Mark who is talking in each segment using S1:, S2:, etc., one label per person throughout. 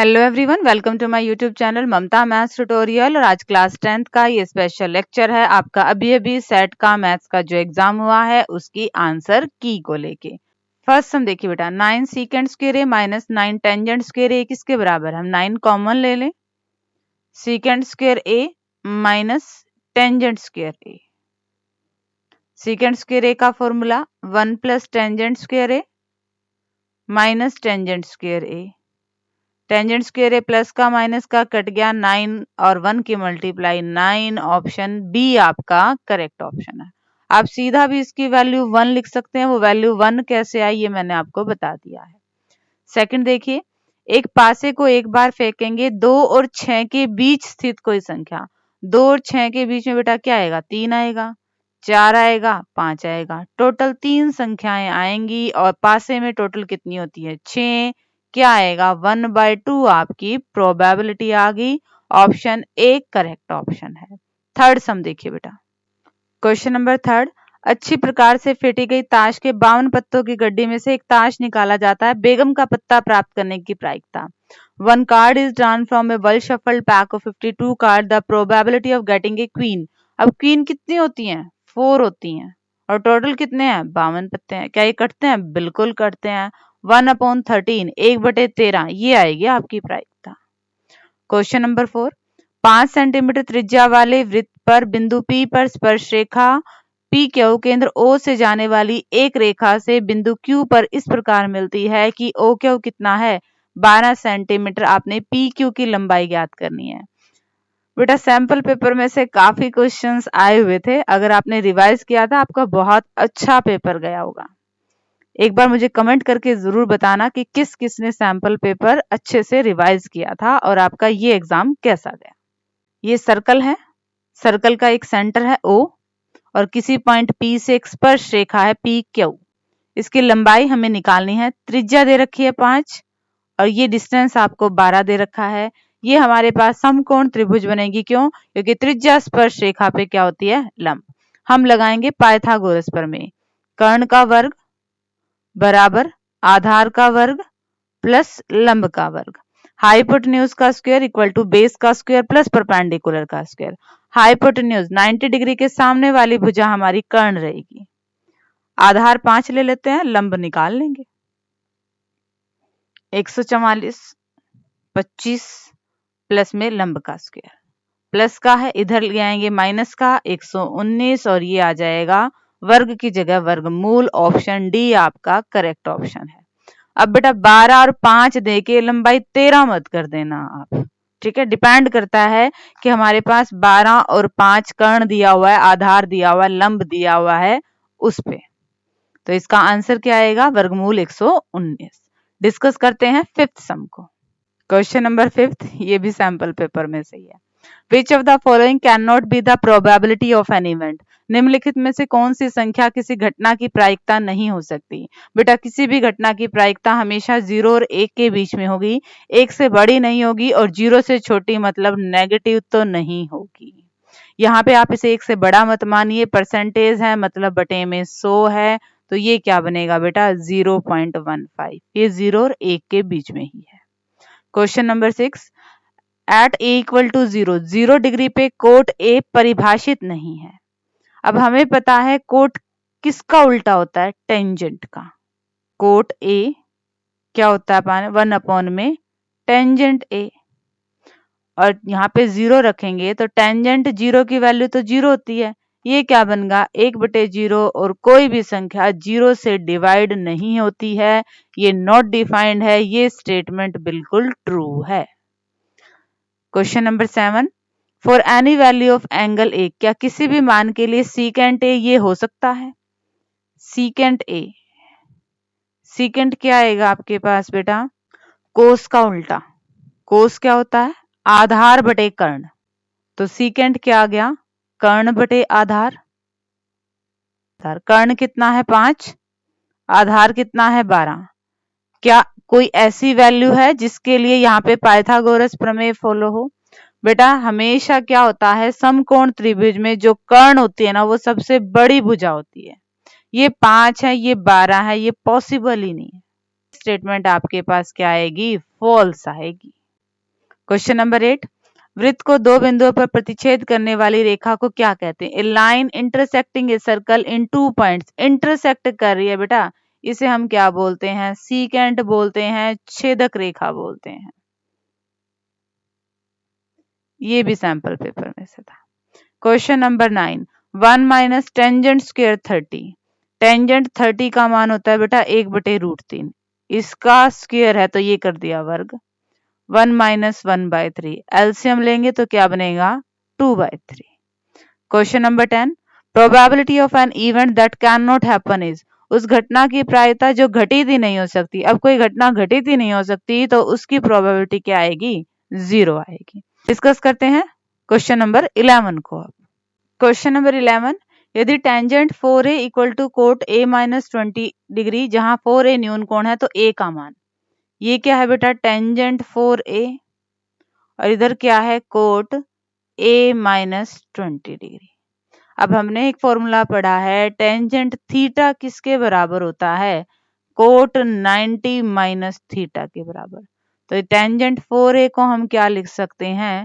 S1: Hello everyone, welcome to my YouTube channel Mamta maths tutorial. और आज class 10th का ये स्पेशल लेक्चर है आपका अभी सेट का मैथ्स का जो एग्जाम हुआ है उसकी आंसर की को लेके। फर्स्ट हम देखिए बेटा, 9 सीकेंड स्क्वायर ए माइनस 9 टेंजेंट स्क्वायर ए किसके बराबर है। हम 9 कॉमन ले लें, सीकेंड स्क्वायर ए माइनस टेंजेंट स्क्वायर ए। सीकेंड स्क्वायर ए का फॉर्मूला 1 प्लस टेंजेंट स्क्वायर ए माइनस टेंजेंट स्क्वायर ए। टेंजेंट स्क्वायर ए प्लस का माइनस का कट गया, 9 और 1 की मल्टीप्लाई 9। ऑप्शन बी आपका करेक्ट ऑप्शन है। आप सीधा भी इसकी वैल्यू 1 लिख सकते हैं। वो वैल्यू 1 कैसे आई ये मैंने आपको बता दिया है। सेकंड देखिए, एक पासे को एक बार फेंकेंगे 2 और 6 के बीच स्थित कोई संख्या। 2 और 6 के बीच में बेटा क्या आएगा, 3 आएगा, 4 आएगा, 5 आएगा। टोटल 3 संख्याएं आएंगी और पासे में टोटल कितनी होती है, 6। क्या आएगा, 1/2 आपकी प्रोबेबिलिटी आ गई। ऑप्शन ए करेक्ट ऑप्शन है। थर्ड सम देखिए बेटा, क्वेश्चन नंबर थर्ड। अच्छी प्रकार से फेंटी गई ताश के 52 पत्तों की गड्डी में से एक ताश निकाला जाता है। बेगम का पत्ता प्राप्त करने की प्रायिकता। 1 card is drawn from A well shuffled pack of 52 card. The probability of getting a queen. अब क्वीन कितनी होती है, 4 होती हैं और टोटल कितने हैं, 52 पत्ते हैं। क्या ये कटते हैं, बिल्कुल कटते हैं। 1/13, 1/13 ये आएगी आपकी प्रायिकता। क्वेश्चन नंबर 4, 5 सेंटीमीटर त्रिज्या वाले वृत्त पर बिंदु P पर स्पर्श रेखा पी क्यू केंद्र O से जाने वाली एक रेखा से बिंदु Q पर इस प्रकार मिलती है कि O क्यू कितना है, 12 सेंटीमीटर। आपने पी क्यू की लंबाई ज्ञात करनी है। बेटा सैंपल पेपर में से काफी क्वेश्चंस आए हुए थे। अगर आपने रिवाइज किया था आपका बहुत अच्छा पेपर गया होगा। एक बार मुझे कमेंट करके जरूर बताना कि किस किस ने सैंपल पेपर अच्छे से रिवाइज किया था और आपका ये एग्जाम कैसा गया। ये सर्कल है, सर्कल का एक सेंटर है O और किसी पॉइंट P से एक स्पर्श रेखा है PQ। इसकी लंबाई हमें निकालनी है। त्रिज्या दे रखी है 5 और ये डिस्टेंस आपको 12 दे रखा है। ये हमारे पास समकोण त्रिभुज बनेगी। क्यों, क्योंकि त्रिज्या स्पर्श रेखा पे क्या होती है, लंब। हम लगाएंगे पाइथागोरस प्रमेय। कर्ण का वर्ग बराबर आधार का वर्ग प्लस लंब का वर्ग। हाइपोटेन्यूज का स्क्वायर इक्वल टू बेस का स्क्वायर प्लस परपेंडिकुलर का स्क्वायर। हाइपोटेन्यूज 90 डिग्री के सामने वाली भुजा हमारी कर्ण रहेगी। आधार 5 ले लेते हैं, लंब निकाल लेंगे। 144 25 प्लस में लंब का स्क्वायर, प्लस का है इधर ले आएंगे माइनस का 119 और ये आ जाएगा वर्ग की जगह वर्गमूल। ऑप्शन डी आपका करेक्ट ऑप्शन है। अब बेटा 12 और 5 देके लंबाई 13 मत कर देना आप, ठीक है। डिपेंड करता है कि हमारे पास 12 और 5 कर्ण दिया हुआ है, आधार दिया हुआ है, लंब दिया हुआ है उस पे। तो इसका आंसर क्या आएगा, वर्गमूल 119। डिस्कस करते हैं फिफ्थ सम को। क्वेश्चन नंबर 5, ये भी सैंपल पेपर में से ही है। Which of the following cannot be the probability of an event? निम्नलिखित में से कौन सी संख्या किसी घटना की प्रायिकता नहीं हो सकती। बेटा किसी भी घटना की प्रायिकता हमेशा 0 और 1 के बीच में होगी। 1 से बड़ी नहीं होगी और 0 से छोटी मतलब नेगेटिव तो नहीं होगी। यहाँ पे आप इसे 1 से बड़ा मत मानिए, परसेंटेज है मतलब बटे में 100 है, तो ये क्या बनेगा बेटा 0.15। ये 0 और 1 के बीच में ही है। Question number 6, at a equal to 0, 0 degree पे कोट ए परिभाषित नहीं है। अब हमें पता है कोट किसका उल्टा होता है, टेंजेंट का। कोट ए क्या होता है, 1 में टेंजेंट ए। और यहाँ पे 0 रखेंगे तो टेंजेंट 0 की वैल्यू तो 0 होती है। ये क्या बनेगा 1/0 और कोई भी संख्या 0 से डिवाइड नहीं होती है। ये नॉट डिफाइंड है, ये स्टेटमेंट बिल्कुल ट्रू है। Question number 7, for any value of angle A, क्या किसी भी मान के लिए सीकेंट ए ये हो सकता है। सीकेंट ए, सीकेंट क्या आएगा आपके पास बेटा, कोस का उल्टा। कोस क्या होता है, आधार बटे कर्ण। तो सीकेंट क्या आ गया, कर्ण बटे आधार। कर्ण कितना है 5, आधार कितना है 12। क्या कोई ऐसी वैल्यू है जिसके लिए यहाँ पे पाइथागोरस प्रमेय फॉलो हो। बेटा हमेशा क्या होता है, समकोण त्रिभुज में जो कर्ण होती है ना वो सबसे बड़ी भुजा होती है। ये 5 है, ये 12 है, ये पॉसिबल ही नहीं है। स्टेटमेंट आपके पास क्या आएगी, फॉल्स आएगी। क्वेश्चन नंबर 8, वृत्त को दो बिंदुओं पर प्रतिच्छेद करने वाली रेखा को क्या कहते हैं? A line intersecting a circle in 2 points. Intersect कर रही है बेटा, इसे हम क्या बोलते हैं? सीकेंट बोलते हैं, छेदक रेखा बोलते हैं। ये भी सैंपल पेपर में से था। Question number 9, 1 minus tangent square 30। Tangent 30 का मान होता है बेटा 1/√3। इसका स्क्वायर है तो ये कर दिया वर्ग। 1 माइनस 1/3, एलसीएम लेंगे तो क्या बनेगा? 2/3। Question number 10, probability of an event that can not happen is. उस घटना की प्रायिकता जो घटित ही नहीं हो सकती। अब कोई घटना घटित ही नहीं हो सकती तो उसकी प्रोबेबिलिटी क्या आएगी? 0 आएगी। डिस्कस करते हैं क्वेश्चन नंबर 11 को। अब क्वेश्चन नंबर 11, यदि tangent 4a equal to cot a minus 20 degree, जहां 4a न्यून कोण है तो a का मान। ये क्या है बेटा? टेंजेंट 4a और इधर क्या है? Cot a minus 20 degree. अब हमने एक फॉर्मूला पढ़ा है, टेंजेंट थीटा किसके बराबर होता है? कोट 90 माइनस थीटा के बराबर। तो टेंजेंट 4a को हम क्या लिख सकते हैं?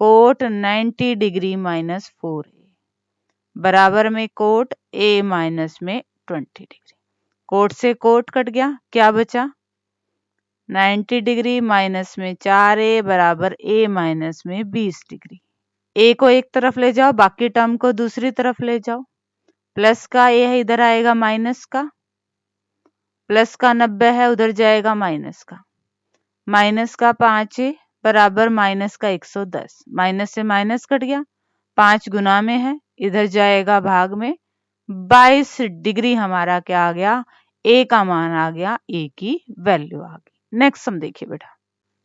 S1: कोट 90 डिग्री माइनस 4a बराबर में कोट a माइनस में 20 डिग्री। कोट से कोट कट गया, क्या बचा? 90 डिग्री माइनस में 4a बराबर a माइनस में 20 डिग्री। a को एक तरफ ले जाओ, बाकी टर्म को दूसरी तरफ ले जाओ। प्लस का a है, इधर आएगा माइनस का। प्लस का 90 है, उधर जाएगा माइनस का। माइनस का 5a बराबर माइनस का 110। माइनस से माइनस कट गया, 5 गुना में है, इधर जाएगा भाग में। 22 डिग्री हमारा क्या आ गया? a का मान आ गया, a की वैल्यू आ गई। नेक्स्ट सम देखिए बेटा।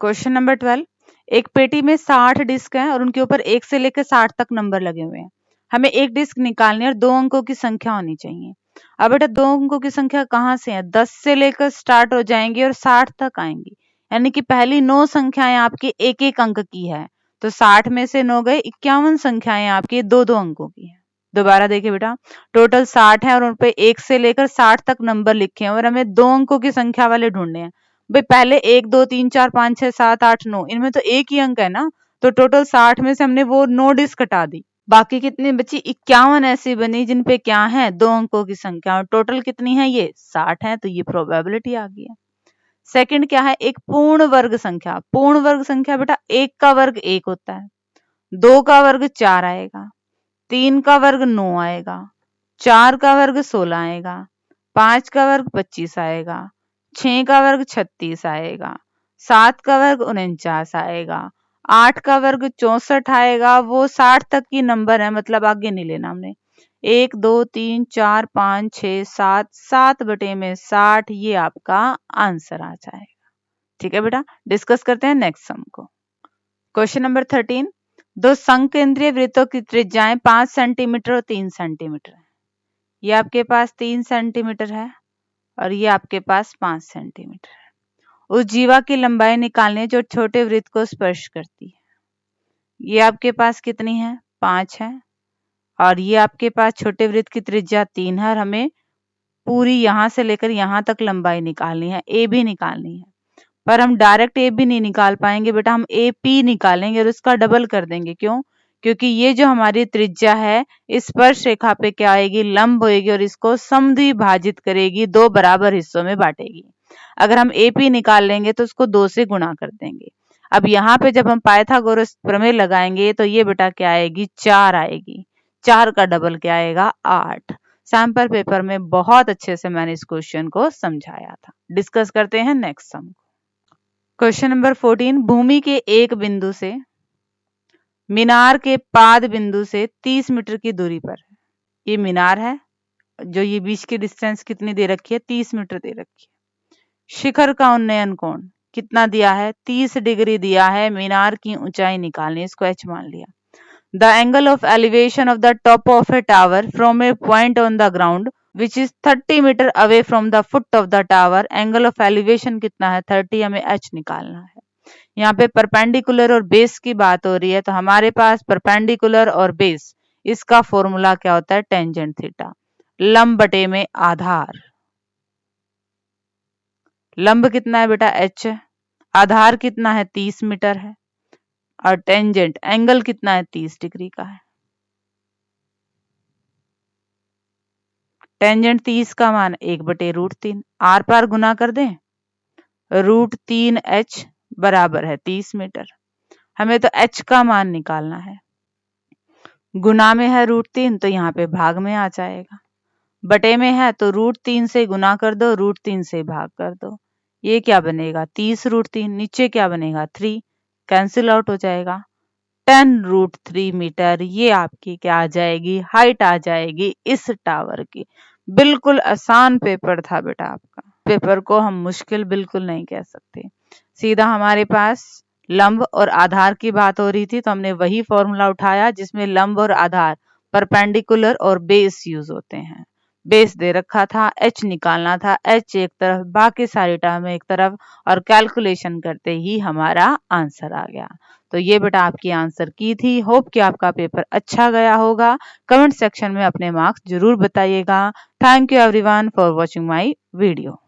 S1: क्वेश्चन नंबर 12, एक पेटी में 60 डिस्क हैं और उनके ऊपर 1 से लेकर 60 तक नंबर लगे हुए हैं। हमें एक डिस्क निकालनी है और 2 अंकों की संख्या होनी चाहिए। अब बेटा 2 अंकों की संख्या कहाँ से है? 10 से लेकर स्टार्ट हो जाएंगी और 60 तक आएंगी। यानी कि पहली 9 संख्याएं आपकी एक एक अंक की है, तो 60 में से 9 गए, 51 संख्याएं आपकी 2-2 अंकों की है। दोबारा देखिए बेटा, टोटल 60 है और उन पे 1 से लेकर 60 तक नंबर लिखे हैं और हमें 2 अंकों की संख्या वाले ढूंढने हैं। भाई पहले 1 2 3 4 5 6 7 8 9, इनमें तो एक ही अंक है ना, तो टोटल 60 में से हमने वो 9 डिस्क हटा दी। बाकी कितनी बची? 51 ऐसी बनी जिन पे क्या है? 2 अंकों की संख्या। और टोटल कितनी है? ये 60 है, तो ये प्रोबेबिलिटी आ गई है। सेकंड क्या है? एक पूर्ण वर्ग संख्या। पूर्ण वर्ग संख्या बेटा 1 का वर्ग 1 होता है, 2 का वर्ग 4 आएगा, 3 का वर्ग 9 आएगा, 4 का वर्ग 16 आएगा, 5 का वर्ग 25 आएगा, 6 का वर्ग 36 आएगा, 7 का वर्ग 49 आएगा, 8 का वर्ग 64 आएगा। वो 60 तक की नंबर है, मतलब आगे नहीं लेना हमने। 1 2 3 4 5 6 7, 7 बटे में 60, ये आपका आंसर आ जाएगा। ठीक है बेटा, डिस्कस करते हैं नेक्स्ट सम को। क्वेश्चन नंबर 13, दो संकेंद्रीय वृत्तों की त्रिज्याएं 5 सेंटीमीटर और 3 सेंटीमीटर है। ये आपके पास 3 सेंटीमीटर है और ये आपके पास 5 सेंटीमीटर है। उस जीवा की लंबाई निकालने जो छोटे वृत्त को स्पर्श करती है। ये आपके पास कितनी है? 5 है और ये आपके पास छोटे वृत्त की त्रिज्या 3 है और हमें पूरी यहां से लेकर यहां तक लंबाई निकालनी है, ए भी निकालनी है। पर हम डायरेक्ट ए भी नहीं निकाल पाएंगे बेटा, हम ए पी निकालेंगे और उसका डबल कर देंगे। क्यों? क्योंकि ये जो हमारी त्रिज्या है इस स्पर्श रेखा पे क्या आएगी? लंब होएगी और इसको समद्विभाजित करेगी, 2 बराबर हिस्सों में बांटेगी। अगर हम ए पी निकाल लेंगे तो उसको 2 से गुणा कर देंगे। अब यहाँ पे जब हम पाइथागोरस प्रमेय लगाएंगे तो ये बेटा क्या आएगी? 4 आएगी। 4 का डबल क्या आएगा? 8। सैंपल पेपर में बहुत अच्छे से मैंने इस क्वेश्चन को समझाया था। डिस्कस करते हैं नेक्स्ट सम। क्वेश्चन नंबर 14, भूमि के एक बिंदु से मीनार के पाद बिंदु से 30 मीटर की दूरी पर है। ये मीनार है, जो ये बीच की डिस्टेंस कितनी दे रखी है? 30 मीटर दे रखी है। शिखर का उन्नयन कोण कितना दिया है? 30 डिग्री दिया है। मीनार की ऊंचाई निकालनी, इसको h मान लिया। The angle of elevation of the top of a tower from a point on the ground which is 30 metre away from the foot of the tower. Angle of elevation कितना है? 30, हमें h निकालना है। यहाँ पे perpendicular और base की बात हो रही है, तो हमारे पास परपेंडिकुलर और बेस, इसका फॉर्मूला क्या होता है? Tangent theta. लंब बटे में आधार। लंब कितना है बेटा? h है। आधार कितना है? 30 मीटर है। और टेंजेंट एंगल कितना है, 30 डिग्री का है। टेंजेंट 30 का मान 1/√3, आर पार गुना कर दें, √3h बराबर है 30 मीटर। हमें तो h का मान निकालना है, गुना में है √3 तो यहाँ पे भाग में आ जाएगा, बटे में है तो √3 से गुना कर दो, √3 से भाग कर दो। ये क्या बनेगा, 30√3, नीचे क्या बनेगा 3, कैंसिल आउट हो जाएगा। 10√3 मीटर ये आपकी क्या आ जाएगी, हाइट आ जाएगी इस टावर की। बिल्कुल आसान पेपर था बेटा आपका, पेपर को हम मुश्किल बिल्कुल नहीं कह सकते। सीधा हमारे पास लंब और आधार की बात हो रही थी तो हमने वही फॉर्मूला उठाया जिसमें लंब और आधार परपेंडिकुलर और बेस यूज होते हैं। बेस दे रखा था, h निकालना था, h एक तरफ बाकी सारी टर्म एक तरफ, और कैलकुलेशन करते ही हमारा आंसर आ गया। तो ये बेटा आपकी आंसर की थी। होप कि आपका पेपर अच्छा गया होगा। कमेंट सेक्शन में अपने मार्क्स जरूर बताइएगा। Thank you everyone for watching my video.